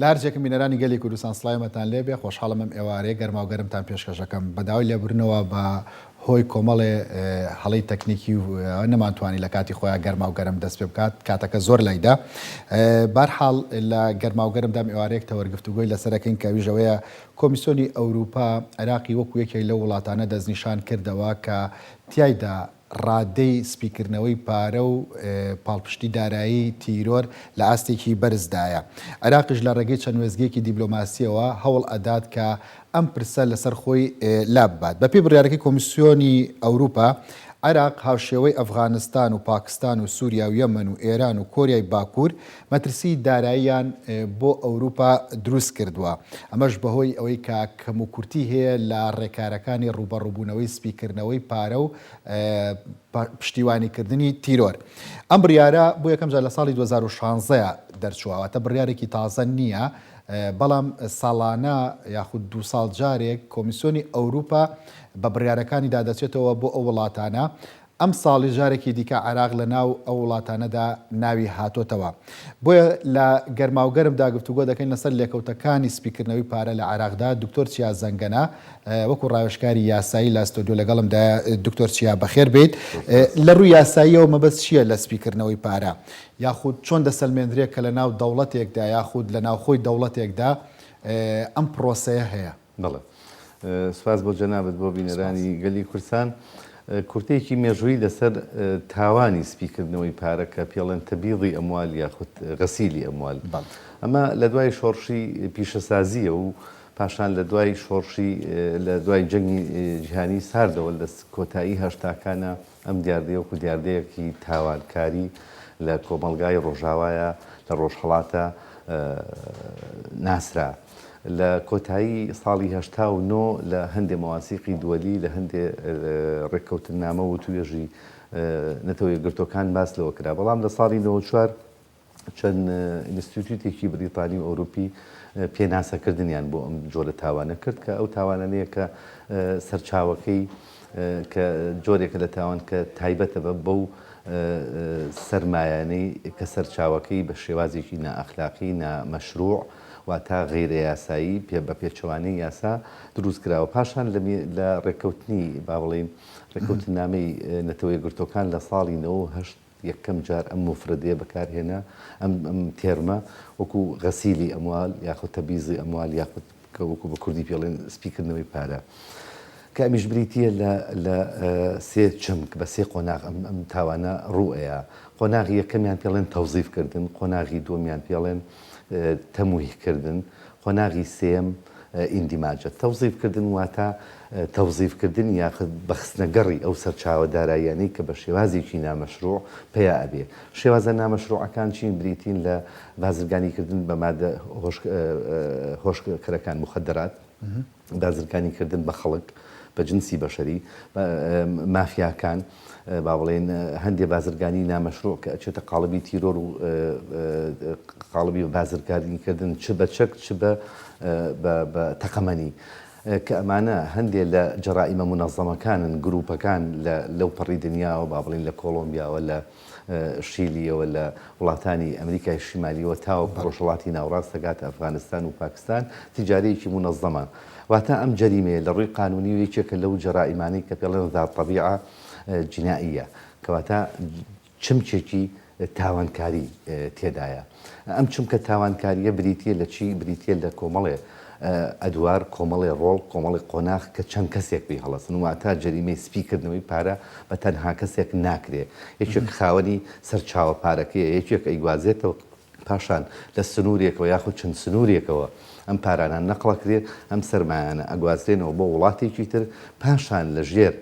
لارجێکم بینەرانی گەلی کوردستان سڵایمەتان لێبێ خۆشحاڵم ئەم ئێوارەیە گەرما و گەرمتان پێشکەشەکەم بەداوای لێبوورنەوە بە هۆی کۆمەڵێ هەڵی تەکنیکی و نەمانتوانی لە کاتی خۆیان گەرما و گەرم دەست پێ بکات کاتەکە زۆر لایدا بەرحاڵ لە گەرما و گەرمدام ئێوارەیەک تەوەرگفتوگوی لەسەرەکەین کە ویژەوەیە کۆمیسیۆنی ئەوروپا عێراقی وەکو یەکێک لە وڵاتانە دەستنیشان کردەوە کە تیایدا ڕادەی سپیکردنەوەی پارە و پاڵپشتی دارایی تیرۆر لە ئاستێکی بەرزدایە. عێراقیش لە ڕێگەی چەند وێزگێکی دیبلۆماسیەوە هەوڵ ئەدات کە ئەم پرسە لەسەر خۆی لاببات. بەپێی بڕیارەکەی کۆمیسیۆنی ئەوروپا عێراق هاوشێوەی ئەفغانستان و پاکستان و سووریا و یەمەن و ئێران و کۆریای باکوور مەترسی داراییان بۆ ئەوروپا دروست کردووە. ئەمەش بەهۆی ئەوەی کە کەم و کورتی هەیە لە ڕێکارەکانی ڕوبەڕووبوونەوەی سپیکردنەوەی پارە و پشتیوانیکردنی تیرۆر. ئەم بڕیارە بۆ یەکەم جار لە ساڵی 2016 دەرچووەوەتە بڕیارێکی تازە نییە، بەڵام ساڵانە یاخود دو ساڵ جارێک کۆمیسیۆنی ئەوروپا بە بڕیارەکانی دادەچێتەوە بۆ ئەو وڵاتانە. ئەم ساڵی جارێکی دیکە عێراق لە ناو ئەو وڵاتانەدا ناوی هاتۆتەوە. بۆیە لە گەرما و گەرمدا گفتوگۆ دەکەین لەسەر لێکەوتەکانی سپیکردنەوەی پارە لە عێراقدا. دکتۆر چیا زەنگەنە وەکو ڕاوێژکاری یاسایی لە ئەستۆدیۆ لەگەڵمدا. دکتۆر چیا بەخێر بێت. لە ڕووی یاساییەوە مەبەست چییە لە سپیکردنەوەی پارە یاخود چۆن دەسەلمێنرێت کە لە ناو دەوڵەتێکدا یاخود لە ناوخۆی دەوڵەتێکدا ئەم پرۆسەیە هەیە؟ بەڵێ، سوپاس بۆ جەنابەت بۆ بینەرانی گەلی کوردستان. کورتەیەکی مێژووی لەسەر تاوانی سپیکردنەوەی پارە کە پێڵێن تەبیڵی ئەموال یاخود غەسیلی ئەموال. ئەمە لە دوای شۆڕشی پیشەسازیە و پاشان لە دوای شۆڕشی لە دوای جەنگی جیهانی ساردەوە لە کۆتایی هەشتاکانە ئەم دیاردەیە وەکو دیاردەیەکی تاوانکاری لە کۆمەلگای ڕۆژاوایە لە ڕۆژهەڵاتە ناسرا. لە کۆتایی ساڵی 1970 لە هەندێک مەواسیقی دووەلی لە هەندێک ڕێککەوتنامە و توێژی نەتەوە یەکگرتوەکان باس لەوە کرا. بەڵام لە ساڵی 94 چەند ئینستیتوتێکی بریتانی و ئەوروپی پێناسەکردنیان بۆ ئەم جۆرە تاوانە کرد کە ئەو تاوانانەیە کە سەرچاوەکەی کە جۆرێکە لە تاوان کە تایبەتە بەو سەرمایانەی کە سەرچاوەکەی بە شێوازێکی نائەخلاقی نامەشروع واتە غیرە یاسایی بە پێچەوانەی یاسا دروست کراوە. پاشان لە ڕێککەوتنی با بڵێن ڕێککەوتنامەی نەتەوە یەکگرتوەکان لە ساڵی 98 یەکەم جار ئەم مفردەیە بەکارهێنا ئەم تێرمە وەکو غەسیلی ئەموال یاخود تەبیزی ئەموال یاخود وەکو بە کوردی پێڵێن سپیکردنەوەی پارە کە ئەمیش بریتیە لە سێ چمک بە سێ قۆناغ ئەم تاوانە ڕوئەیە. قۆناغی یەکەمیان پێڵێن تەوزیفکردن، قۆناغی دووەمیان پێڵێن تەمویلکردن، قۆناغی سێم ئیندیماجە. تەوزیفکردن واتە تەوزیفکردن یاخود بەخستنەگەڕی ئەو سەرچاوە داراییانەی کە بە شێوازێکی نامەشروع پێیا ئەبێ. شێوازە نامەشروعەکان چین؟ بریتین لە بازرگانیکردن بە مادە هۆشکەرەکان مخدرات، بازرگانیکردن بە خەڵک بە جنسی بەشەری، مافیاکان، با بڵێن هەندێک بازرگانی نامەشروع کە ئەچێتە قاڵبی تیرۆر و قاڵبی بازرگانیکردن چ بە چەک چ بە تەقەمەنی کە ئەمانە هەندێک لە جەرائیمە منەظەمەکانن گروپەکان لەو پەڕی دنیاوە با بڵێن لە کۆڵۆمبیاوە لە شیلیەوە لە وڵاتانی ئەمریکای شیمالیەوە تاوە ڕۆژهڵاتی ناوڕاست دەگاتە ئەفغانستان و پاکستان تیجارەیەکی منەظەمە. واتە ئەم جەریمەیە لە ڕووی قانونی و یەکێکە لەو جەرائیمانەی کە پێڵێن ذات طەبیعە جینائیە کەواتە چمکێکی تاوانکاری تێدایە. ئەم چمکە تاوانکاریە بریتیە لە چی؟ بریتیە لە کۆمەڵێ ئەدوار، کۆمەڵی ڕۆڵ، کۆمەڵی قۆناغ کە چەند کەسێک پێی هەڵەسن واتە جەریمەی سپیکردنەوەی پارە بە تەنها کەسێک ناکرێ. یەکێک خاوەنی سەرچاوە پارەکەیە، یەکێک ئەیگوازێتەوە پاشان لە سنوورێکەوە یاخود چەند سنوورێکەوە ئەم پارانان نەقڵەکرێت، ئەم سەرمایانە ئەگوازرێنەوە بۆ وڵاتێکی تر، پاشان لە ژێر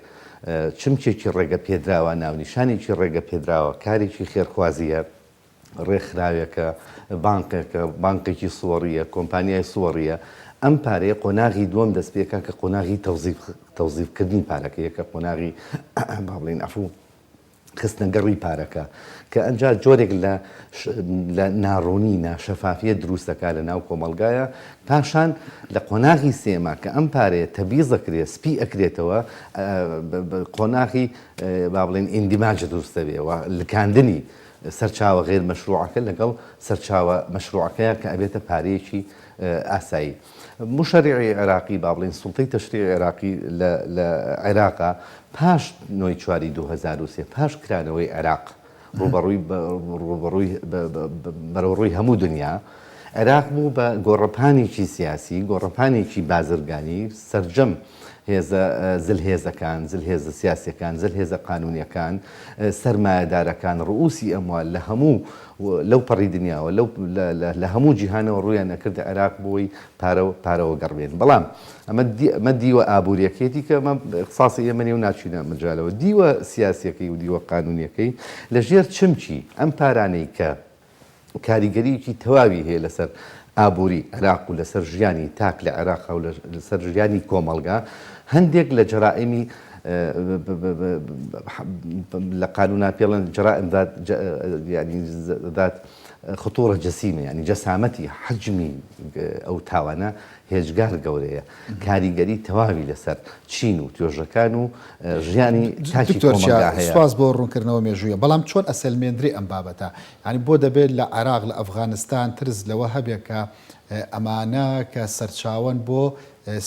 چمکێکی ڕێگە پێدراوە، ناونیشانێکی ڕێگە پێدراوە، کارێکی خێرخوازیە، ڕێکخراوێکە، بانکێکە، بانکێکی سووەڕیە، کۆمپانیای سووەڕیە، ئەم پارەیە قۆناغی دووەم دەست پێکە کە قۆناغی تەوزیفکردنی پارەکەیە کە قۆناغی با بڵێن ئەفوو خستنەگەڕی پارەکە کە ئەنجا جۆرێک لە ناڕوونی ناشەفافیە دروستەکە لە ناو کۆمەلگایە. پاشان لە قۆناغی سێمە کە ئەم پارەیە تەبیزەکرێت سپی ئەکرێتەوە قۆناغی با بڵێن ئیندیماجە دروستە بێەوە لکاندنی سەرچاوە غێر مەشروعەکە لەگەڵ سەرچاوە مەشروعەکەیە کە ئەبێتە پارەیەکی ئاسایی. مشەریعی عێراقی با بڵێن سوڵتەی تەشریعی عێراقی لە عێراقا پاش 9 چواری 2003 پاش کرانەوەی عێراق بەڕوڕووی هەموو دنیا عێراق بوو بە گۆڕەپانێکی سیاسی گۆڕەپانێکی بازرگانی سەرجەم هێزە زلهێزەکان زلهێزە سیاسیەکان زلهێزە قانونیەکان سەرمایەدارەکان ڕئوسی ئەموال لە هەموو لەو پەڕی دنیاوە لە هەموو جیهانەوە ڕوویان نەکردە عێراق بۆی پارەوە گەڕبێن. بەڵام ئەمە دیوە ئابوووریەکێتی کە ئەمە قساسی ئێمەنێ و ناچینە مجالەوە دیوە سیاسیەکەی و دیوە قانونیەکەی لە ژێر چمچی ئەم پارانەی کە کاریگەریەکی تەواوی هەیە لەسەر ئابووری عێراق و لەسەر ژیانی تاک لە عێراق و لەسەر ژیانی کۆمەڵگا هەندێک لە جەرائمی لە قانونا پێڵەن جەرائم ذات خطورە جەسیمە ینی جەسامەتی حجمی ئەو تاوانە هێجگار گەورەیە کاریگەری تەواوی لەسەر چین و توێژەکان و ژیانی تاکی کۆمەڵگا هەیە. سواز بۆ ڕوونکردنەوە مێژوویە بەڵام چۆن ئەسەلمێنری ئەم بابەتە ینی بۆ دەبێت لە عێراق لە ئەفغانستان ترس لەوە هەبێت کە ئەمانە کە سەرچاوەن بۆ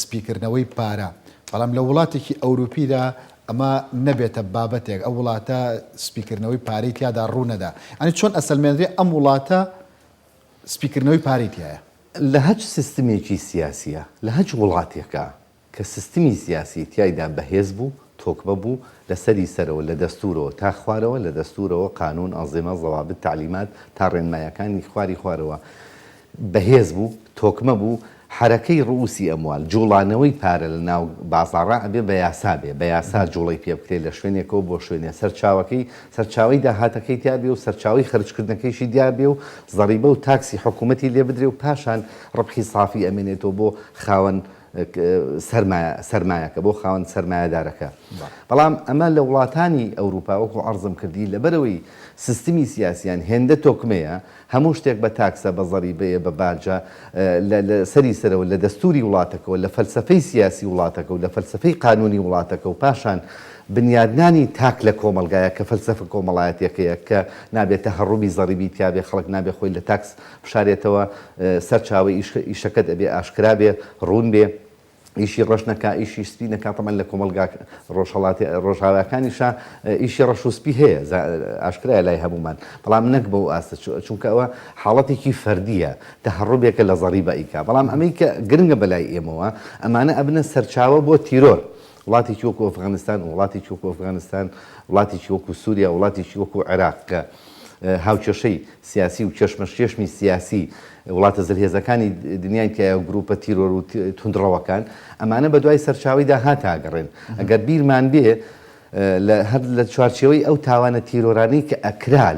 سپیکردنەوەی پارە بەڵام لە وڵاتێکی ئەوروپیدا ئەمە نەبێتە بابەتێک ئەو وڵاتە سپیکردنەوەی پارەی تیادا ڕوونەدا ئەنی چۆن ئەسەلمێنری ئەم وڵاتە سپیکردنەوەی پارەی تایە لە هەچ سیستمێکی سیاسیە لە هەچ وڵاتێکە کە سیستمی سیاسی تایدا بەهێز بوو تۆکمە بوو لەسەری سەرەوە لە دەستورەوە تا خوارەوە لە دەستورەوە قانون ئەنظیمە ضەوابط تعلیمات تا ڕێنمایەکانی خوارەوە بەهێز بوو تۆکمە بوو حرەکەی ڕووسی ئەموال جوڵانەوەی پارە لە ناو بازاڕا ئەبێ بە یاسا بێ بە یاسا جوڵی پێ بکرێت لە شوێنێکەوە بۆ شوێنێ سەرچاوی داهاتەکەی دیابێ و سەرچاوی خرجکردنەکەیشی دیابێ و زەریبە و تاکسی حکوومەتی لێ بدرێ و پاشان ڕبحی سافی ئەمێنێتەوە بۆ خاوەن سەرمایەکە بۆ خاوەن سەرمایەدارەکە. بەڵام ئەمە لە وڵاتانی ئەوروپا وەکو عەرزم کردی لەبەرەوەی سیستمی سیاسیان هێندە تۆکمەیە هەموو شتێک بە تاکسە بە زەریبەیە بە باجە لە سەری سەرەوە لە دەستوری وڵاتەکەەوە لە فەلسەفەی سیاسی وڵاتەکە و لە فەلسەفەی قانونی وڵاتەکە و پاشان بنیادنانی تاک لە کۆمەلگایە کە فەلسەفە کۆمەڵایەتەکەیە کە نابێتە هەڕووبی زەریبی تیابێ خەڵک نابێ خۆی لە تاکس بشارێتەوە سەرچاوی ئیشەکەت ئەبێ ئاشکرا بێ ڕوون بێ ئیشی ڕەش نەکا ئیشی سپی نەکا تەمەن لە کۆمەلگا ڕۆژهاویەکانیشە ئیشی ڕەش و سپی هەیە ئاشکرایە لای هەمومان بەڵام نەک بەو ئاستە چونکە ئەوە حاڵەتێکی فەردیە تەهەڕوبێکە لە زەریبە ئیکا بەڵام ئەمەی کە گرنگە بەلای ئێمەوە ئەمانە ئەبنە سەرچاوە بۆ تیرۆر وڵاتێکی وەکو ئەفغانستان وڵاتێکی وەکو ئەفغانستان وڵاتێکی وەکو سووریا وڵاتێکی وەکو عێراق کە هاوچەشەی سیاسی و چێشمی سیاسی وڵاتە زلهێزەکانی دنیای تایە و گروپە تیرۆر و توندڕەوەکان ئەمانە بە دوای سەرچاویدا هاتاگەڕێن ئەگەر بیرمان بێ هەر لە چوارچێوەی ئەو تاوانە تیرۆرانەی کە ئەکرا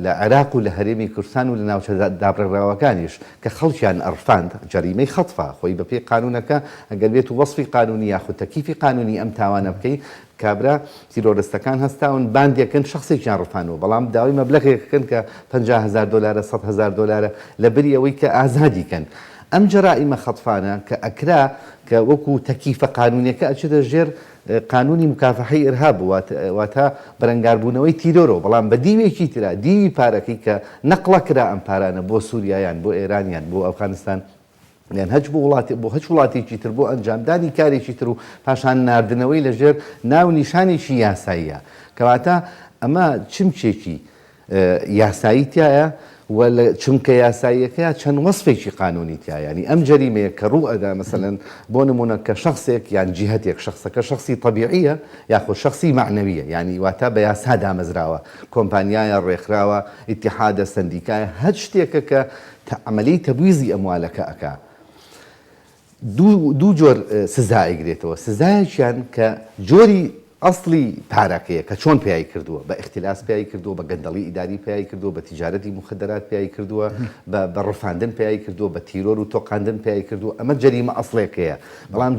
لە عێراق و لە هەرێمی کوردستان و لە ناوچە دابڕێراوەکانیش کە خەڵکیان ئەرفاند جەریمەی خەتفا خۆی بەپێی قانونەکە ئەگەر بێت و وەسفی قانونی یاخود تەکیفی قانونی ئەم تاوانە بکەی کابرا تیرۆرستەکان هەستاون باندێکن شخصێکیان ڕفانەوە بەڵام داوای مەبلەغێکەکەن کە $50,000 $100,000 لە بری ئەوەی کە ئازادیکەن ئەم جەرائیمە خەتفانە کە ئەکرا کە وەکو تەکیفە قانونیەکە ئەچێتە ژێر قانونی مکافحەی ئیرهاب واتە بەرەنگاربوونەوەی تیرۆرەوە بەڵام بە دیوێکی ترا دیوی پارەکەی کە نەقڵە کرا ئەم پارانە بۆ سووریایان بۆ ئێرانیان بۆ ئەفغانستان یان هەچ بۆ هەچ وڵاتێکی تر بۆ ئەنجامدانی کارێکی تر و پاشان ناردنەوەی لەژێر ناو نیشانێکی یاساییە کەواتە ئەمە چمچێکی یاسایی تایە و لە چمکە یاساییەکەیە چەند وەسفێکی قانونی تایە ینی ئەم جەریمەیە کە ڕوو ئەدا مەسەلەن بۆ نمونە کە شخصێک یان جیهەتێک شخصەکە شخصی طبیعیە یاخۆ شخصی معنەویە ینی واتە بە یاسا دامەزراوە کۆمپانیایە ڕێکخراوە ئیتیحادە سندیکایە هەر شتێکە کە عملی تەبویزی ئەموالەکە ئەکا دوو جۆر سزا ئەیگرێتەوە سزایەکیان کە جۆری ئەسڵی پارەکەیە کە چۆن پیایی کردووە بە اختلاس پیایی کردووە بە گەندەڵی ئیداری پیایی کردووە بە تیجارەتی مخدرات پیایی کردووە بە ڕفاندن پیایی کردووە بە تیرۆر و تۆقاندن پیایی کردووە ئەمە جەریمە ئەسڵێکەیە بەڵام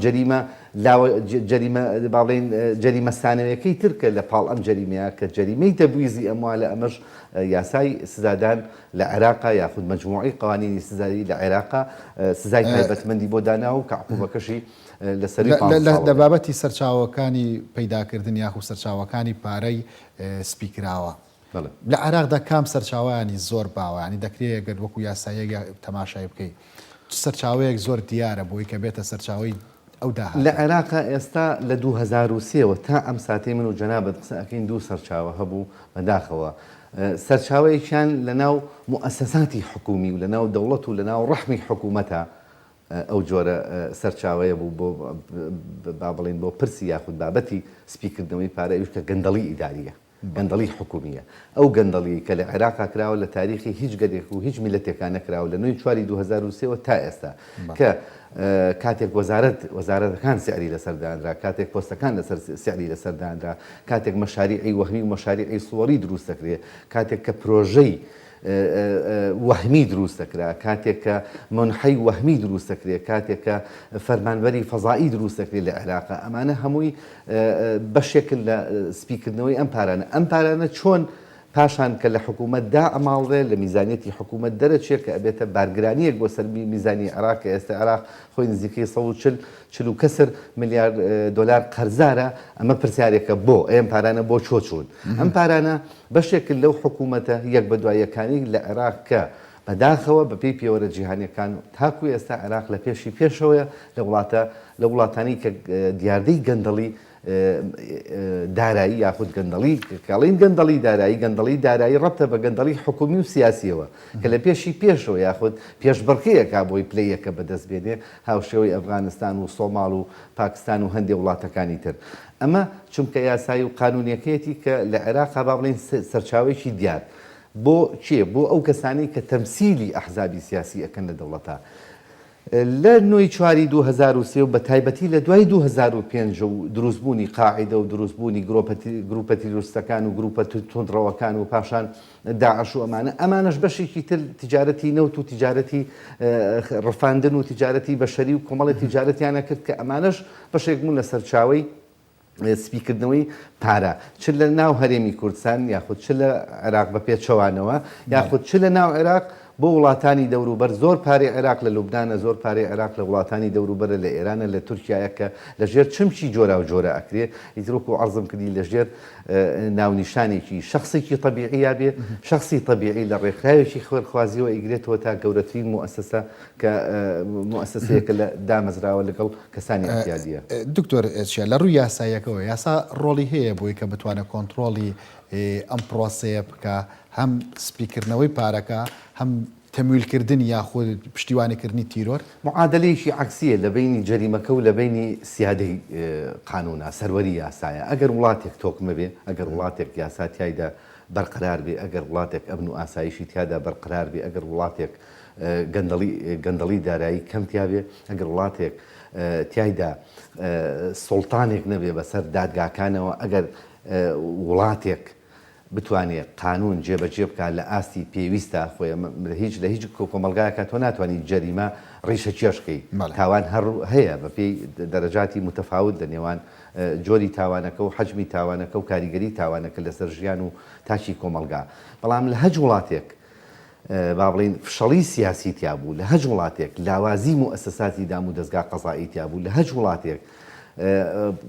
جەریمە ستانەوەیەکەی ترکە لە پاڵ ئەم جەریمەیە کە جەریمەی تەبویزی ئەموالە ئەمەش یاسای سزادان لە عێراقا یاخود مەجموعی قوانینی سزایی لە عێراقا سزای تایبەتمەندی بۆ دانا و کە عقوبەکەشی لە بابەتی سەرچاوەکانی پەیداکردن یاخود سەرچاوەکانی پارەی سپیکراوە لە عێراقدا کام سەرچاوانی زۆر باوە ینی دەکرێت گەر وەکو یاساییە تەماشای بکەیت سەرچاوەیەک زۆر دیارە بۆی کە بێتە سەرچاوی ئەو داهات لە عێراقا ئێستا لە 2023ەوە تا ئەم ساتەی من و جەنابەت قسەکەین دوو سەرچاوە هەبوو بەداخەوە سەرچاوەیەکیان لە ناو مؤسساتی حکومی و لە ناو دەوڵەت و لە ناو ڕەحمی حکوومەتە ئەو جۆرە سەرچاوەیە بوو بۆ با بڵێن بۆ پرسی یاخود بابەتی سپیکردنەوەی پارە کە گەندەڵی ئیداریە گەندەڵی حکومیە ئەو گەندەڵی کە لە عێراقا کراوە لە تاریخی هیچ گەرێک و هیچ میلەتێکان نەکراوە لە 9 چواری 2023ەوە تا ئێستا کە کاتێک وەزارەتەکان سیعری لەسەردانرا کاتێک پۆستەکان لەسەر سیعری لەسەردانرا کاتێک مەشاریعی وەهمی و مەشاریعی سووەڕی دروست دەکرێت کاتێک کە پرۆژەی وەهمی دروست دەکرا کاتێک کە منحەی وەهمی دروست دەکرێت کاتێک کە فەرمانبەری فەزایی دروست دەکرێت لە عێراقا ئەمانە هەمووی بەشێکن لە سپیکردنەوەی ئەم پارانە چۆن پاشان کە لە حکوومەتدا ئەماڵێ لە میزانێتی حکوومەت دەرەچێت کە ئەبێتە بارگرانیەک بۆ سەرمی میزانی عێراق کە ئێستا عێراق خۆی نزیکەی 140 کەسر ملیار دلار قەرزارە ئەمە پرسیارێکە بۆ ئەم پارانە بۆ چۆچون ئەم پارانە بەشێکن لەو حکوومەتە یەک بە دواییەکانی لە عێراق کە بەداخەوە بەپێی پێوەرە جیهانیەکان تاکو ئێستا عێراق لە پێشی پێشەوەیە لە وڵاتانی کە دیاردەی گەندەڵی دارایی یاخود گەندەڵی کاڵین گەندەڵی دارایی ڕەبتە بە گەندەڵی حکومی و سیاسیەوە کە لە پێشی پێشەوە یاخود پێشبڕکەیەکا بۆی پلەیەکە بەدەست بێنێ هاوشێوەی ئەفغانستان و سۆماڵ و پاکستان و هەندێک وڵاتەکانی تر ئەمە چونکە یاسایی و قانونیەکەیەتی کە لە عێراقا با بڵێن سەرچاوێکی دیار بۆ چێ بۆ ئەو کەسانی کە تەمسیلی ئەحزابی سیاسی ئەکەن لە دەوڵەتە لە 9 چواری 2023 بە تایبەتی لە دوای 2005 و دروستبوونی قاعیدە و دروستبوونی گروپە تیرۆریستەکان و گروپە تۆندڕەوەکان و پاشان داعش و ئەمانەش بەشێکی تر تیجارەتی نەوت و تیجارەتی ڕفاندن و تیجارەتی بەشەری و کۆمەڵی تیجارەتیانە کرد کە ئەمانەش بەشێک بوون لە سەرچاوەی سپیکردنەوەی پارە چ لە ناو هەرێمی کوردستان یاخود چ لە عێراق بە پێچەوانەوە یاخود چ لە ناو عێراق بۆ وڵاتانی دەوروبەر زۆر پارەی عێراق لە لوبنانە زۆر پارەی عێراق لە وڵاتانی دەوروبەرە لە ئێرانە لە تورکیایە کە لەژێر چمچی جۆرا و جۆرە ئەکرێ ئیترۆک و عەرزم کردی لەژێر ناونیشانێکی شخصێکی طبیعیە بێ شخصی طبیعی لە ڕێکخراوێکی خوێرخوازیەوە ئیگرێتەوە تا گەورەترین مؤسسە کە مؤسسەیەکە لە دامەزراوە لەگەڵ کەسانی ئەتیادیە. دکتۆر ئێچیا لە ڕووی یاساییەکەوە یاسا ڕۆڵی هەیە بۆی کە بتوانێت کۆنتترۆلی ئەم پرۆسەیە بکە هەم سپیکردنەوەی پارەکە هەم تەمویلکردن یاخود پشتیوانیکردنی تیرۆر معادلەیەکی عکسیە لە بینی جەریمەکە و لە بینی سیادەی قانونە سەروەری یاسایە ئەگەر وڵاتێک تۆکمە بێ ئەگەر وڵاتێک یاساتیایدا بەرقرار بێ ئەگەر وڵاتێک ئەمن و ئاسایشی تیادا بەرقرار بێ ئەگەر وڵاتێک گەندەڵی دارایی کەمتیا بێ ئەگەر وڵاتێک تیایدا سوڵتانێک نەبێ بەسەر دادگاکانەوە ئەگەر وڵاتێک بتوانێت قانون جێبەجێ بکات لە ئاستی پێویستە خۆی لە هیچ کۆمەلگایەکە تۆ ناتوانانی جەریمە ڕیشە چێشکەی تاوان هەر هەیە بە پێی دەرەجاتی متەفاوت لە نێوان جۆری تاوانەکە و حەجمی تاوانەکە و کاریگەری تاوانەکە لەسەر ژیان و تاچی کۆمەلگا بەڵام لە هەج وڵاتێک با بڵین فشەڵی سیاسی تیابوو لە هەج وڵاتێک لاوازی مؤسساتی دام و دەستگا قەزایی تیابوو لە هەج وڵاتێک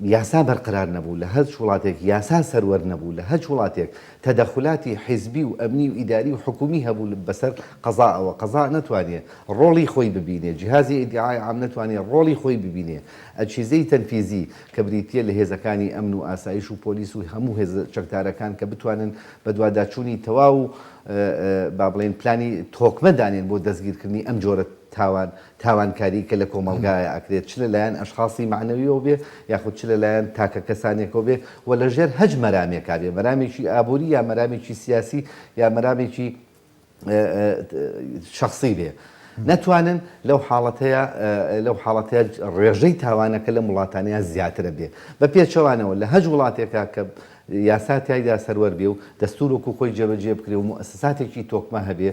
یاسا بەرقرار نەبوو لە هەر وڵاتێک یاسا سەروەر نەبوو لە هەر وڵاتێک تەدەخلاتی حیزبی و ئەمنی و ئیداری و حکومی هەبوو بەسەر قەزاەوە قەزا نەتوانێت ڕۆڵی خۆی ببینێ جیهازی ئیدعای عام نەتوانێت ڕۆڵی خۆی ببینێ ئەچیزەی تەنفیزی کە بریتیە لە هێزەکانی ئەمن و ئاسایش و پۆلیس و هەموو هێز چەکدارەکان کە بتوانن بە دوواداچوونی تەواو و با بڵێن پلانی تۆکمەدانێن بۆ دەستگیرکردنی ئەم جۆرە تاوانکاری کە لە کۆمەلگایە ئەکرێت چ لەلایەن ئەشخاصی معنەویەوە بێ یاخود چ لەلایەن تاکە کەسانێکەوە بێ و لەژێر هەج مەرامێکا بێ مەرامێکی ئابووری یا مەرامێکی سیاسی یا مەرامێکی شخصی بێ نەتوانن لەو حاڵەتەیە ڕێژەی تاوانەکە لە وڵاتانەیە زیاترە بێ بە پێچەوانەوە لە هەج وڵاتێکا کە یاساتیایدا سەروەر بێ و دەستور وەکو خۆی جێبەجێ بکرێ و مؤسساتێکی تۆکمە هەبێ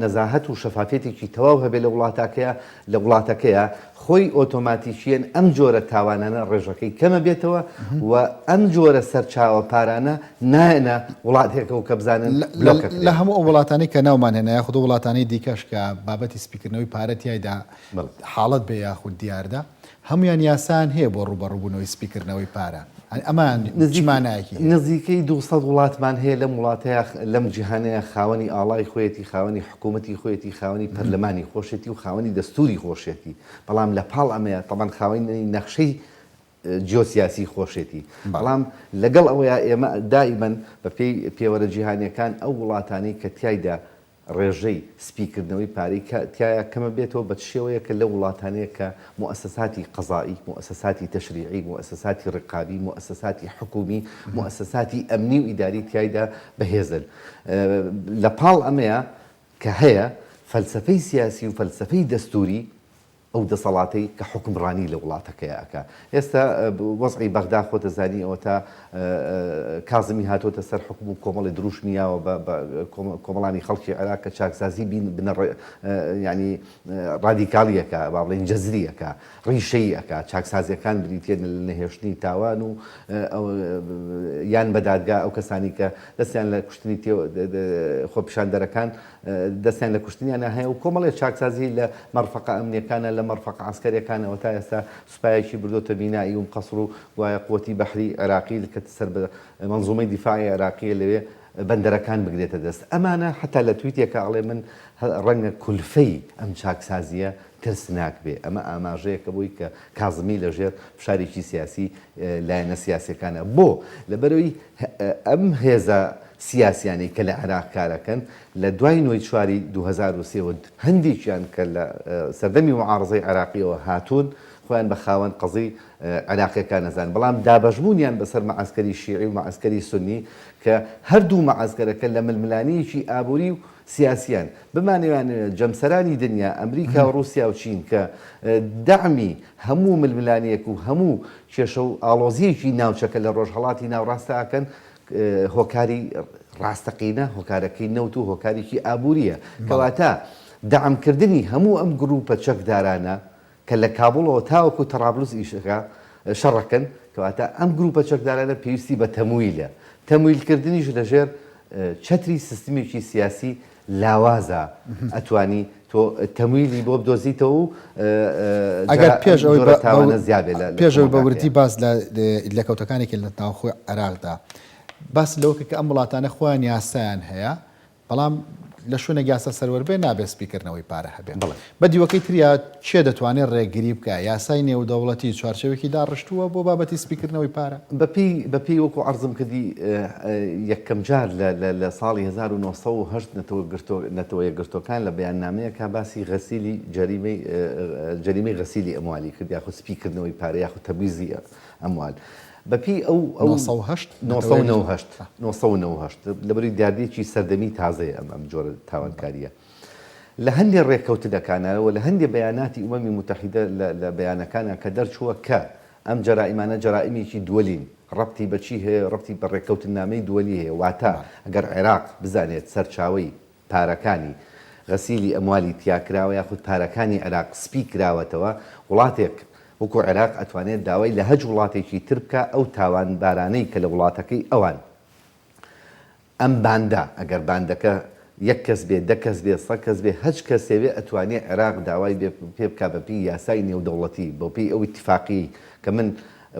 نەزاهەت و شەفافێتێکی تەواو هەبێ لە وڵاتەکەیە خۆی ئۆتۆماتیکیەن ئەم جۆرە تاوانانە ڕێژەکەی کەمە بێتەوە و ئەم جۆرە سەرچاوە پارانە نایەنە وڵاتێکە و کە بزانن لە هەموو ئەو وڵاتانی کە ناومان هێنا یاخود وڵاتانی دیکەش کە بابەتی سپیکردنەوەی پارەتیایدا حاڵەت بێ یاخود دیاردا هەمویان یاسان هەیە بۆ ڕوبەڕووبوونەوەی سپیکردنەوەی پارە ئەمان چمانایەکی نزیکەی 200 وڵاتمان هەیە لەم وڵاتەیە لەم جیهانەیە خاوەنی ئاڵای خۆیەتی خاوەنی حکوومەتی خۆیەتی خاوەنی پەرلەمانی خۆشێتی و خاوەنی دەستوری خۆشێتی بەڵام لە پاڵ ئەمەیە تەمان خاوەنی نەخشەی جیۆسیاسی خۆشێتی بەڵام لەگەڵ ئەوەیە ئێمە دائیمەن بە پێی پێوەرە جیهانیەکان ئەو وڵاتانی کە تایدا ڕێژەی سپیکردنەوەی پارەی تایە کەمە بێتەوە بە شێوەیە کە لە وڵاتانەیە کە مؤسساتی قەزایی مؤسساتی تەشریعی مؤسساتی ڕقابی مؤسساتی حکومی مؤسساتی ئەمنی و ئیداری تایدا بەهێزن لە پاڵ ئەمەیە کە هەیە فەلسفەی سیاسی و فەلسفەی دەستوری ئەو دەسەڵاتی کە حکمڕانی لە وڵاتەکەیەکە ئێستا وەزعی بەغدا خۆتە زانی ئەوە تا کازمی هاتۆتە سەر حکم و کۆمەڵی دروشمیاوە بە کۆمەڵانی خەڵکی عێراق کە چاکسازی بین بنە ینی ڕادیکاڵیەکە با بڵێن جەزریەکە ڕیشەیەکە چاکسازیەکان بریتێن لە نەهێشتنی تاوان و یان بەدادگا ئەو کەسانی کە دەستیان لە کوشتنی خۆپیشاندەرەکان دەستیان لە کوشتنیانە هەیە و کۆمەڵی چاکسازی لە مەرفەقە ئەمنیەکانە لە مەرفەقە عسکەریەکانەوە تا ئێستا سوپایەکی بردۆتە بینایی و قەسڕ و وایە قووەتی بەحری عێراقی کە سەر بە مەنزومەی دیفاعی عێراقیە لەوێ بەندەرەکان بگرێتە دەست ئەمانە حتا لە تویتێکە ئەڵێ من ڕەنگە کولفەی ئەم چاکسازیە ترسناک بێ ئەمە ئاماژەیەکە بۆی کە کازمی لەژێر فشارێکی سیاسی لایەنە سیاسەکانە بۆ لەبەرەوەی ئەم هێزە سیاسیانی کە لە عێراق کارەکەن لە دوای نوێی چواری 2023 هەندێکیان کە لە سەردەمی معارزەی عێراقیەوە هاتوون خۆیان بە خاوەن قەزی عێراقیەکان نەزان بەڵام دابەژبوونیان بەسەر مەعەسکەری شیعی و مەعەسکەری سونی کە هەردوو مەعەسکەرەکە لە ململانیەکی ئابووری و سیاسیان بمانەوێن جەمسەرانی دنیا ئەمریکا و رووسیا و چین کە دەعمی هەموو ململانیەک و هەموو کێشە و ئاڵۆزیەکی ناوچەکە لە ڕۆژهەڵاتی ناوڕاستەکەن هۆکاری ڕاستەقینە هۆکارەکەی نەوت و هۆکارێکی ئابووریە کەواتە دەعمکردنی هەموو ئەم گروپە چەکدارانە کە لە کابڵەوە تاوەکو تەڕابلوس ئیشەکە شەڕەکەن کەواتە ئەم گروپە چەکدارانە پێویستی بە تەمویلە تەمویلکردنیش لەژێر چەتری سیستمێکی سیاسی لاوازە ئەتوانی تۆ تەمویلی بۆ بدۆزیتەوە و ئەگەر پێشەوەی بە وردی باس لە کەوتەکانێکی لە ناوخۆی عێراقدا باس لەوکە کە ئەم وڵاتانە خۆیان یاسایان هەیە بەڵام لە شوێنە یاسا سەروەربێ نابێت سپیکردنەوەی پارە هەبێ بە دیوەکەی تریا چێ دەتوانێت ڕێگیری بکە یاسای نێودەوڵەتی چوارچەوەکی داڕشتووە بۆ بابەتی سپیکردنەوەی پارە بەپی وەکو عەرزم کردی یەکەم جار لە ساڵی 1970 نەتەوە یەکگرتوەکان لە بەیاننامەیەکە باسی غەسیلی جەریمەی غەسیلی ئەموالی کرد یاخود سپیکردنەوەی پارە یاخود تەبویزی ئەموال بەپی ئەو 1990 لەبەری دیاردێکی سەردەمی تازەیە ئەم جۆرە تاوانکاریە لە هەندێک ڕێککەوتنەکانەوە لە هەندێک بەیاناتی ئومەمی متحیدە لە بەیانەکانە کە دەرچووە کە ئەم جەرائیمانە جەرائیمێکی دووەلین ڕەبتی بەچی هەیە ڕەبتی بە ڕێککەوتنامەی دووەلی هەیە واتە ئەگەر عێراق بزانێت سەرچاوەی پارەکانی غەسیلی ئەموالی تیاکراوە یاخود پارەکانی عێراق سپی کراوەتەوە وڵاتێک وەکو عێراق ئەتوانێت داوای لە هەج وڵاتێکی تر بکە ئەو تاوان بارانەی کە لە وڵاتەکەی ئەوان ئەم باندا ئەگەر باندەکە یەک کەس بێ دە کەس بێ سە کەس بێ هەچ کەسێوێ ئەتوانێت عێراق داوای پێ بکە بەپی یاسای نێودەوڵەتی بۆپی ئەو اتفاقی کە من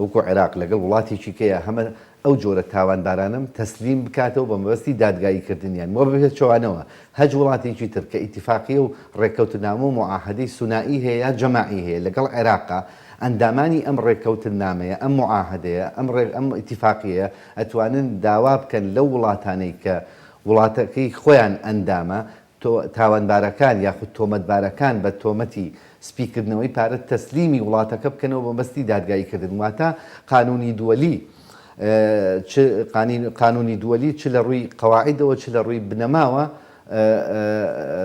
وەکو عێراق لەگەڵ وڵاتێکی کەیە هەمە ئەو جۆرە تاوانبارانم تەسلیم بکاتەوە بە مەبەستی دادگاییکردنیان وە ببێت چۆوانەوە هەج وڵاتێکی تر کە ئیتیفاقیە و ڕێککەوتنامە و معاهدەی سونائی هەیە یا جەماعی هەیە لەگەڵ عێراقا ئەندامانی ئەم ڕێککەوتنامەیە ئەم معاهدەیە ئەم ئیتیفاقیە ئەتوانن داوا بکەن لەو وڵاتانەی کە وڵاتەکەی خۆیان ئەندامە تاوانبارەکان یاخود تۆمەتبارەکان بە تۆمەتی سپیکردنەوەی پارە تەسلیمی وڵاتەکە بکەنەوە بە مەستی دادگاییکردن واتە قانونی دووەلی قانونی دووەلی چ لە ڕووی قەواعیدەوە چ لە ڕووی بنەماوە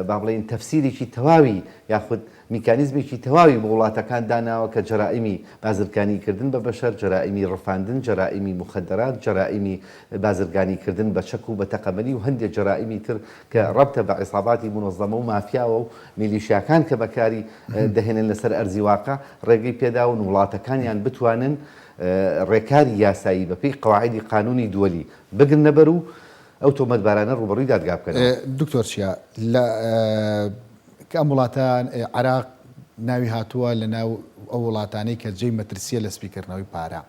با بڵێن تەفسیرێکی تەواوی یاخود میکانیزمێکی تەواوی بە وڵاتەکان داناوە کە جەرائیمی بازرگانیکردن بە بەشەر جەرائیمی ڕفاندن جەرائیمی مخدرات جەرائیمی بازرگانیکردن بە چەک و بە تەقەمەنی و هەندێک جەرائیمی تر کە ڕەبتە بە عیساباتی منۆزەمە و مافیاوە و میلیشیاکان کە بەکاری دەهێنن لەسەر ئەرزی واقع ڕێگەی پێداون وڵاتەکانیان بتوانن ڕێکاری یاسایی بەپێی قەواعیدی قانونی دووەلی بگرن نەبەر و ئەو تۆمەتبارانە ڕوبەڕووی دادگا بکەن. دکتۆر چیا لە کە ئەم وڵاتان عێراق ناوی هاتووە لە ناو ئەو وڵاتانەی کە جێی مەترسیە لە سپیکردنەوەی پارە.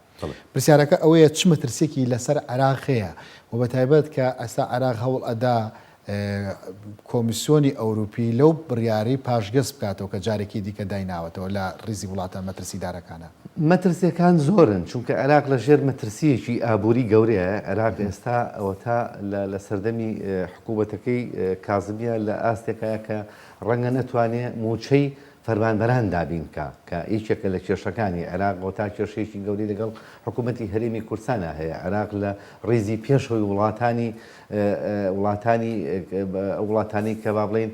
پرسیارەکە ئەوەیە چ مەترسێکی لەسەر عێراق هەیە و بەتایبەت کە ئەستا عێراق هەوڵ ئەدا کۆمیسیۆنی ئەوروپی لەو بڕیاری پاشگەز بکاتەوە کە جارێکی دیکە دایناوەتەوە لە ڕیزی وڵاتان مەترسیدارەکانە. مەترسیەکان زۆرن چونکە عێراق لە ژێر مەترسیەکی ئابووری گەورەیە. عێراق ئێستا ئەوە تا لە سەردەمی حکوومەتەکەی کازمیە لە ئاستێکایە کە ڕەنگە نەتوانێت موچەی فەرمانبەران دابین کە هیچێکە لە کێشەکانی عێراق بۆ تا کێشەیەکی گەوری لەگەڵ حکوومەتی هەرێمی کورسانە هەیە. عێراق لە ڕێزی پێشەوەی وڵاتانی کە با بڵێن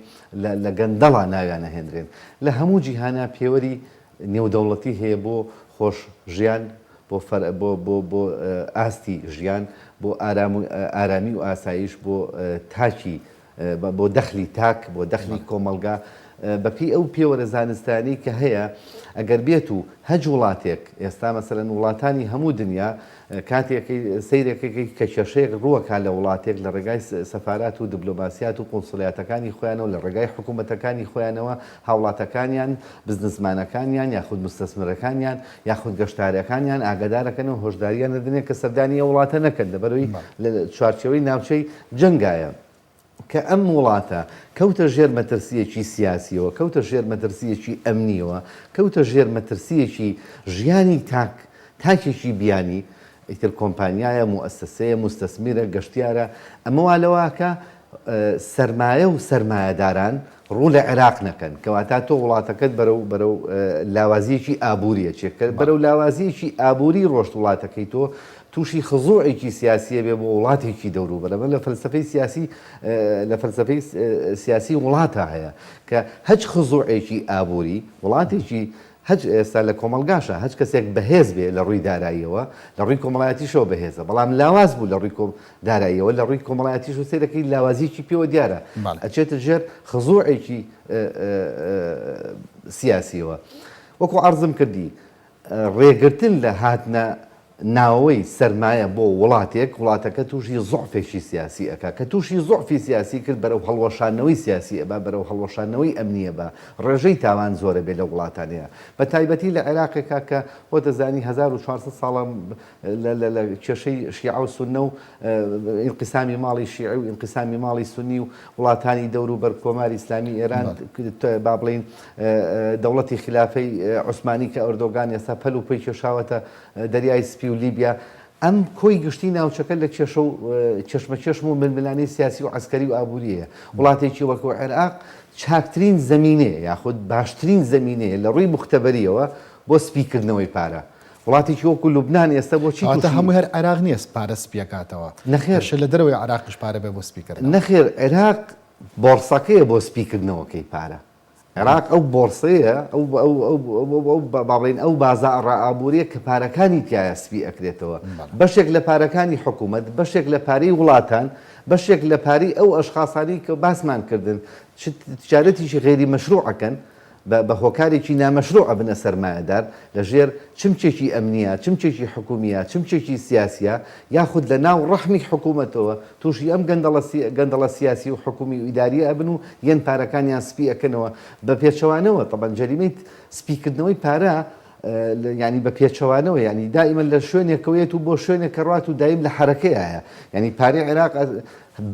لە گەندەڵا ناویانە هێنرێن لە هەموو جیهانە پێوەری نێودەوڵەتی هەیە بۆ خۆش ژیان بۆ ئاستی ژیان بۆ ئارامی و ئاسایش بۆ تاکی بۆ دەخلی تاک بۆ دەخلی کۆمەلگا بەپی ئەو پێوەرە زانستانی کە هەیە ئەگەر بێت و هەج وڵاتێک ئێستا مەسەرەن وڵاتانی هەموو دنیا کاتێکی سیرێکەکەی کە کێشەیەک ڕووەکە لە وڵاتێک لە ڕێگای سەفارات و دیبلۆماسیات و قۆنسوڵیاتەکانی خۆیانەوە لە ڕێگای حکوومەتەکانی خۆیانەوە هاوڵاتەکانیان بزنسمانەکانیان یاخود مستەسمرەکانیان یاخود گەشتارەکانیان ئاگادارەکەنەوە هۆشداریان دەدەنێت کە سەردانی ئەو وڵاتە نەکەن لەبەرەوەی لە چوارچەوەی ناوچەی جەنگایە کە ئەم وڵاتە کەوتە ژێر مەترسیەکی سیاسیەوە کەوتە ژێر مەترسیەکی ئەمنیەوە کەوتە ژێر مەترسیەکی ژیانی تاکێکی بیانی ئیتر کۆمپانیایە موئەسسەسەیە مستەسمیرە گەشتیارە ئەمەوا لەواکە سەرمایە و سەرمایەداران ڕوو لە عێراق نەکەن کەواتە تۆ وڵاتەکەت بەرەو لاوازیەکی ئابووریە چێکە بەرەو لاوازیەکی ئابووری ڕۆشت وڵاتەکەی تۆ تووشی خزوعێکی سیاسیە بێ بۆ وڵاتێکی دەوروبەرە لە فەلسفەی سیاسی وڵاتە هەیە کە هەچ خزوعێکی ئابووری وڵاتێکی هەج ئێستا لە کۆمەلگاشە هەچ کەسێک بەهێز بێ لە ڕووی داراییەوە لە ڕووی کۆمەڵایەتیشەوە بەهێزە بەڵام لاواز بوو لە ڕووی داراییەوە لە ڕووی کۆمەڵایەتیش و سێرەکەی لاوازیکی پێوە دیارە ئەچێتە ژێر خزوعێکی سیاسیەوە وەکو عەرزم کردی ڕێگرتن لە هاتنە ناوەوەی سەرمایە بۆ وڵاتەکە تووشی زۆعفێکی سیاسی ئەکا کە تووشی زۆعفی سیاسی کرد بەرەو هەڵوەشانەوەی سیاسی ئەبا بەرەو هەڵوەشانەوەی ئەمنیە بە ڕێژەی تاوان زۆرە بێ لە وڵاتانەیە بە تایبەتی لە عێراقێکا کە بۆ دەزانی 1400 ساڵە لە کێشەی شیعە و سوننە و ئینقسامی ماڵی شیعی و ئینقسامی ماڵی سونی و وڵاتانی دەوروبەر کۆماری ئیسلامی ئێران با بڵێن دەوڵەتی خلافەی عوسمانی کە ئەردۆغان ئێستا پەل و پێی کێشاوەتە دەریای سپی و لیبیا ئەم کۆی گشتی ناوچەکە لە چێشمەچێشم و ململانەی سیاسی و عسکەری و ئابووریەیە وڵاتێکی وەکو عێراق چاکترین زەمینەیە یاخود باشترین زەمینەیە لە ڕووی مختبەریەوە بۆ سپیکردنەوەی پارە وڵاتێکی وەکو لوبنان ئێستا بۆچی هەموو هەر عێراق نییە پارە سپیەکاتەوە نەخێر لە دەرەوەی عێراقش پارە بێ بۆ سپیکردن نەخێر عێراق بۆرسەکەیە بۆ سپیکردنەوەکەی پارە عێراق ئەو بۆرسەیە باڵێن ئەو بازا ڕائابووریە کە پارەکانی تایە سپی ئەکرێتەوە بەشێک لە پارەکانی حکوومەت بەشێک لە پارەی وڵاتان بەشێک لە پارەی ئەو ئەشخاصانی کە باسمان کردن تجارەتیشی غێری مەشروعەکەن بە هۆکارێکی نامەشروع بنە سەرمایەدار لە ژێر چمچێکی ئەمنیە چمچێکی حکومیە چمچێکی سیاسیە یاخود لە ناو ڕەحمی حکوومەتەوە تووشی ئەم گەندەڵە سیاسی و حکومی و ئیداریە ئەبن و یەن پارەکانیان سپی ئەکەنەوە بە پێچەوانەوە تەبەن جەریمەی سپیکردنەوەی پارە ینی بە پێچەوانەوە ینی دائیمە لە شوێنێکەوەیەت و بۆ شوێنێک کەڕات و دایم لە حرەکەیە ینی پارەی عێراق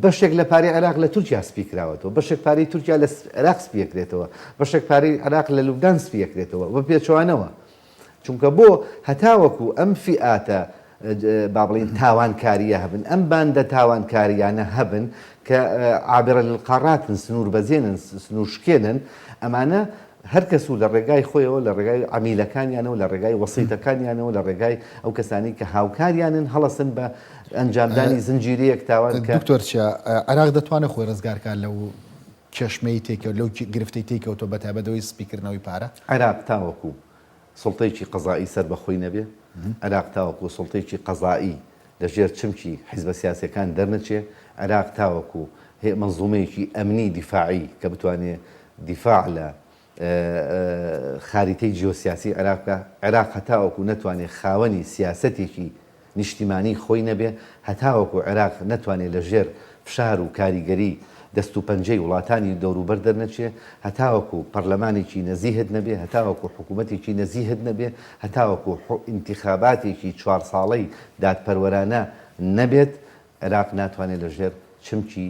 بەشێک لە پارەی عێراق لە تورکیا سپیکراوەتەوە بەشێک پارەی تورکیا لە عێراق سپیەکرێتەوە بەشێک پارەی عێراق لە لوبنان سپیەکرێتەوە بە پێچەوانەوە چونکە بۆ هەتاوەکو ئەم فئاتە با بڵێن تاوانکاریە هەبن ئەم باندە تاوانکاریانە هەبن کە عابرە للقاراتن سنوور بەزێنن سنوور شکێنن ئەمانە هەر کەس و لە ڕێگای خۆیەوە لە ڕێگای عمیلەکانیانەوە لە ڕێگای وەسیتەکانیانەوە لە ڕێگای ئەو کەسانی کە هاوکاریانن هەڵەسن بە ئەنجامدانی زنجیرەیەک تاوان کە دکتۆر چیا عێراق دەتوانێت خۆی ڕزگارکار لەو کێشمەی تێکەوە لەو گرفتەی تێکەوتۆ بە تایبەتەوەی سپیکردنەوەی پارە عێراق تاوەکو سڵتەیەکی قەزایی سەر بەخۆی نەبێ عێراق تاوەکو سڵتەیەکی قەزایی لەژێر چمکی حیزبە سیاسەکان دەرنەچێ عێراق تاوەکو مەنزومەیەکی ئەمنی دیفاعی کە بتوانێت دیفاع لە خاریتەی جیۆسیاسی عێراق هەتاوەکو نەتوانێت خاوەنی سیاسەتێکی نیشتیمانی خۆی نەبێ هەتاوەکو عێراق نەتوانێت لە ژێر فشار و کاریگەری دەست و پەنجەی وڵاتانی دەوروبەر دەرنەچێ هەتاوەکو پەرلەمانێکی نەزیهت نەبێ هەتاوەکو حکوومەتێکی نەزیهت نەبێ هەتاوەکو ئینتیخاباتێکی 4 ساڵەی دادپەروەرانە نەبێت عێراق ناتوانێت لەژێر چمکی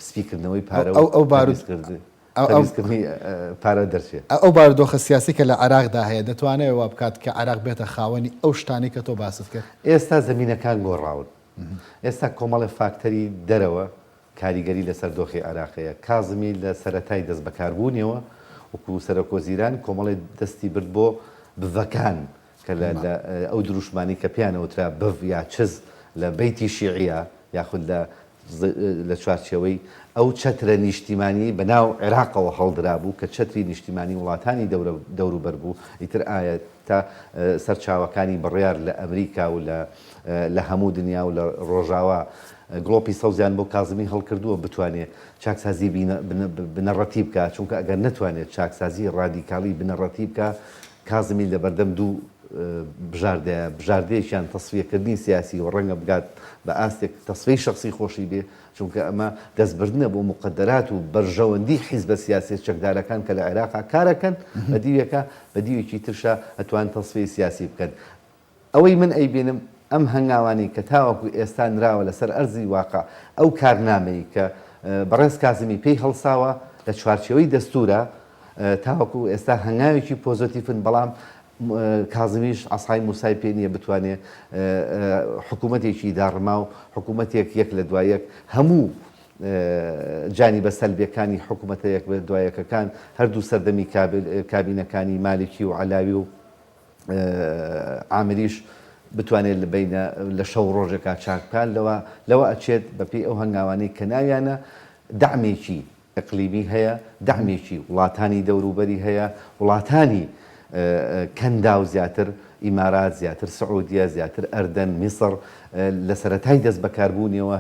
سپیکردنەوەی پارە ئەو پارە دەرچێت ئەو بارودۆخە سیاسی کە لە عێراقدا هەیە دەتوانێت وا بکات کە عێراق بێتە خاوەنی ئەو شتانی کە تۆ باست کرد ئێستا زمینەکان گۆڕاون ئێستا کۆمەڵی فاکتەری دەرەوە کاریگەری لەسەر دۆخی عێراقەیە کازمی لە سەرەتای دەست بەکاربوونیەوە وەکو سەرۆکۆزیران کۆمەڵی دەستی برد بۆ بڤەکان کە لە ئەو دروشمانی کە پیانەوترا بڤ یا چز لە بەیتی شیعە یاخود لە چوارچێوەی ئەو چەترە نیشتیمانی بەناو عێراقەوە هەڵدرا بوو کە چەتری نیشتیمانی وڵاتانی دەوروبەر بوو ئیتر ئایا تا سەرچاوەکانی بڕیار لە ئەمریکا و لە هەموو دنیا و لە ڕۆژاوە گڵۆپی سەوزیان بۆ کازمی هەڵکردووە بتوانێت چاکسازی بنەڕەتی بکە چونکە ئەگەر نتوانێت چاکسازی ڕادیکاڵی بنەڕەتی بکە کازمی لە بەردەم دوو بژاردەیەکیان تەسویەکردنی سیاسی و ڕەنگە بگات بە ئاستێک تەسوی شخصی خۆشی بێ چونکە ئەمە دەستبردنە بۆ مقدرات و بەرژەوەندی حیزبە سیاسی چەکدارەکان کە لە عێراقا کارەکەن بە دیوێکە بە دیوێکی ترشە ئەتوان تەسوی سیاسی بکەن ئەوەی من ئەیبێنم ئەم هەنگاوانی کە تاوەکو ئێستا نراوە لەسەر ئەرزی واقع ئەو کارنامەی کە بەڕێز کازمی پێی هەڵساوە لە چوارچێوەی دەستورە تاوەکو ئێستا هەنگاوێکی پۆزۆتیفن بەڵام کازمیش ئاسای موسای پێ نییە بتوانێت حکوومەتێکی داڕما و حکوومەتێک یەک لە دوایەک هەموو جانی بە سەلبیەکانی حکوومەتە یەک بە دوایەکەکان هەردوو سەردەمی کابینەکانی مالکی و علاوی و عامریش بتوانێت لە شەو ڕۆژێکا چاکپان لەوە ئەچێت بەپێی ئەو هەنگاوانەی کە ناویانە دعمێکی ئەقلیمی هەیە دعمێکی وڵاتانی دەوروبەری هەیە وڵاتانی کەندا و زیاتر ئیمارات زیاتر سعودیە زیاتر ئەردەن میسر لە سەرەتای دەست بەکاربوونیەوە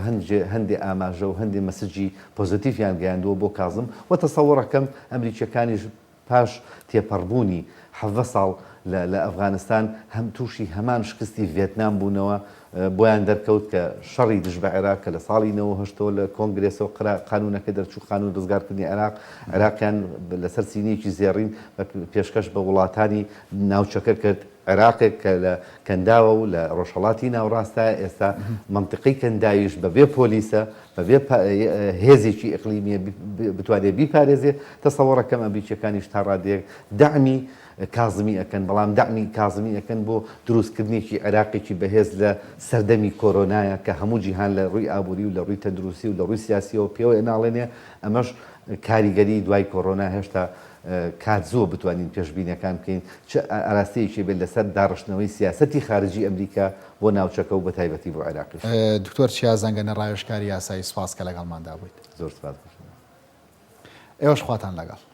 هەندێ ئاماژە و هەندێ مەسجی پۆزیتیڤیان گەیاندووە بۆ کازم و تەسەوڕەکەم ئەمریکیەکانیش پاش تێپەڕبوونی 7 ساڵ لە ئەفغانستان هەم تووشی هەمان شکستی ڤێتنام بوونەوە بۆیان دەرکەوت کە شەڕی دژ بە عێراق کە لە ساڵی 98 لە کۆنگرێسەوە قانونەکە دەرچوو قانون ڕزگارکردنی عێراقیان لەسەر سینەیەکی زێڕین پێشکەش بە وڵاتانی ناوچەکە کرد عێراقێک کە لە کەنداوە و لە ڕۆژهەڵاتی ناوڕاستە ئێستا منطقی کەنداویش بەبێ پۆلیسە بەبێ هێزێکی ئەقلیمیە بتوانێت بیپارێزێت تەسەوڕەکەم ئەمریکیەکانیش تا ڕادەیەک دعمی کازمی ئەەکەن بەڵام دعمی کازمی ئەەکەن بۆ دروستکردنێکی عێراقێکی بەهێز لە سەردەمی کۆرۆنایە کە هەموو جیهان لە ڕووی ئابووری و لە ڕووی تەندروستی و لە ڕووی سیاسیەوە پێوە ناڵێنێ ئەمەش کاریگەری دوای کۆرۆنا هێشتا کات زۆر بتوانین پێشبینەکان بکەین چه ئاراستەیەکی بێت لەسەر داڕشتنەوەی سیاسەتی خارجی ئەمریکا بۆ ناوچەکە و بە تایبەتی بۆ عێراقیش. دکتۆر چیازەنگەنە ڕایشکاری یاسایی سوپاس کە لەگەڵماندا بوویت. زۆر سپاس. ئێوەش خواتان لەگەڵ.